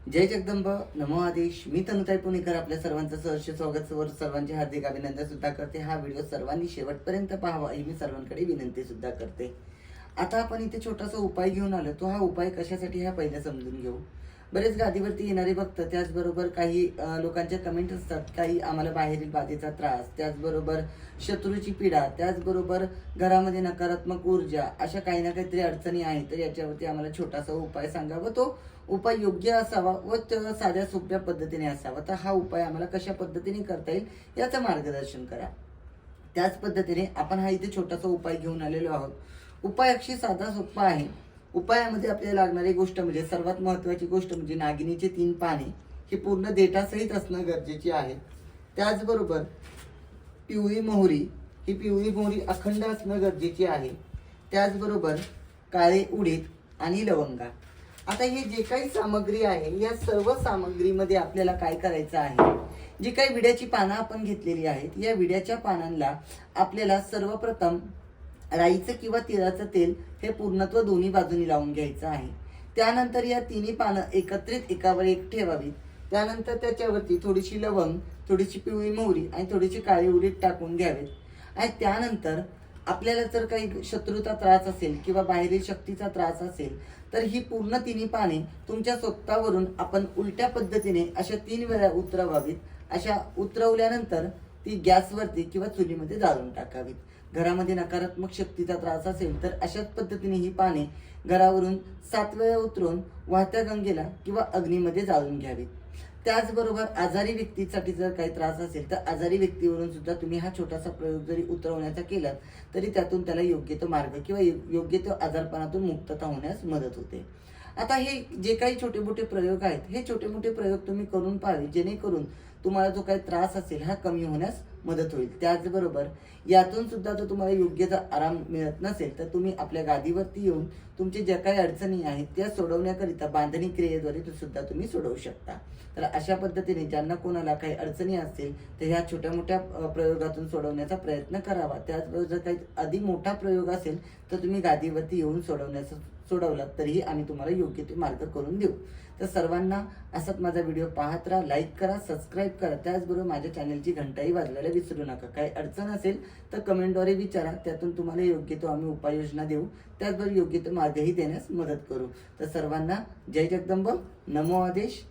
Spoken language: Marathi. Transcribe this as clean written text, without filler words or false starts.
जय जगदंब नमो आदेश. मी तनुताई पुणेकर आपल्या सर्वांचं सहर्ष स्वागत सर्वांचे हार्दिक अभिनंदन सुद्धा करते. हा व्हिडिओ सर्वांनी शेवटपर्यंत पाहावा ही मी सर्वांकडे विनंती सुद्धा करते. आता आपण इथे छोटासा उपाय घेऊन आलो. तो हा उपाय कशासाठी हा पहिले समजून घेऊ. बरेच गादीवरती येणारे भक्त, त्याचबरोबर काही लोकांच्या कमेंट असतात, काही आम्हाला बाहेरील बाधेचा त्रास, त्याचबरोबर शत्रूची पीडा, त्याचबरोबर घरामध्ये नकारात्मक ऊर्जा, अशा काही ना काहीतरी अडचणी आहेत. तर याच्यावरती आम्हाला छोटासा उपाय सांगा व तो उपाय योग्य असावा व साध्या सोप्या पद्धतीने असावा. तर हा उपाय आम्हाला कशा पद्धतीने करता येईल याचं मार्गदर्शन करा. त्याच पद्धतीने आपण हा इथे छोटासा उपाय घेऊन आलेलो आहोत. उपाय अक्षय साधा सोपा आहे. उपायामध्ये आपल्याला लागणारी गोष्ट म्हणजे सर्वात महत्त्वाची गोष्ट म्हणजे नागिनीचे 3 पाने ही पूर्ण देठासहित असणं गरजेची आहे. त्याचबरोबर पिवळी मोहरी, ही पिवळी मोहरी अखंड असणं गरजेची आहे. त्याचबरोबर काळे उडीद आणि लवंगा. आता हे जे काही सामग्री आहे या सर्व सामग्रीमध्ये आपल्याला काय करायचं आहे, जी काही विड्याची पानं आपण घेतलेली आहेत या विड्याच्या पानांना आपल्याला सर्वप्रथम राईचं किंवा तिळाचं तेल हे पूर्णत्व दोन्ही बाजूनी लावून घ्यायचं आहे. त्यानंतर या तिन्ही पानं एकत्रित एकावर एक ठेवावीत. त्यानंतर त्याच्यावरती थोडीशी लवंग, थोडीशी पिवळी मोहरी आणि थोडीशी काळी उडीद टाकून घ्यावेत. आणि त्यानंतर आपल्याला जर काही शत्रूचा त्रास असेल किंवा बाहेरील शक्तीचा त्रास असेल तर ही पूर्ण तिन्ही पाने तुमच्या स्वतःवरून आपण उलट्या पद्धतीने अशा 3 वेळा उतरवावीत. अशा उतरवल्यानंतर ती गॅसवरती किंवा चुलीमध्ये जाळून टाकावीत. घरामध्ये नकारात्मक शक्तीचा त्रास असेल तर अशाच पद्धतीने ही पाने घरावरून 7 वेळा उतरून वाहत्या गंगेला किंवा अग्नीमध्ये जाळून घ्यावीत. त्याचबरोबर आजारी व्यक्तीसाठी जर काही त्रास असेल तर आजारी व्यक्तीवरून सुद्धा तुम्ही हा छोटासा प्रयोग जरी उतरवण्याचा केला तरी त्यातून त्याला योग्य तो मार्ग किंवा योग्य तो आजारपणातून मुक्तता होण्यास मदत होते. आता हे जे काही छोटे मोठे प्रयोग आहेत हे छोटे मोठे प्रयोग तुम्ही करून पाहावे, जेणेकरून तुम्हाला जो काही त्रास असेल हा कमी होण्यास मदत होईल. त्याचबरोबर यातून सुद्धा जर तुम्हाला योग्य जर आराम मिळत नसेल तर तुम्ही आपल्या गादीवरती येऊन तुमचे ज्या काही अडचणी आहेत त्या सोडवण्याकरिता बांधणी क्रियेद्वारे सुद्धा तुम्ही सोडवू शकता. तर अशा पद्धतीने ज्यांना कोणाला काही अडचणी असतील तर ह्या छोट्या मोठ्या प्रयोगातून सोडवण्याचा प्रयत्न करावा. त्याचबरोबर जर काही अधिक मोठा प्रयोग असेल तर तुम्ही गादीवरती येऊन सोडवलात तरीही आम्ही तुम्हाला योग्य ते मार्ग करून देऊ. तर सर्वांना असाच माझा व्हिडिओ पाहत राहा, लाईक करा, सबस्क्राईब करा. त्याचबरोबर माझ्या चॅनलची घंटाही वाजवायला विसरू नका. काही अडचण असेल तर कमेंटद्वारे विचारा, त्यातून तुम्हाला योग्य तो आम्ही उपाययोजना देऊ. त्याचबरोबर योग्य तो मार्गही देण्यास मदत करू. तर सर्वांना जय जगदंब नमो आदेश.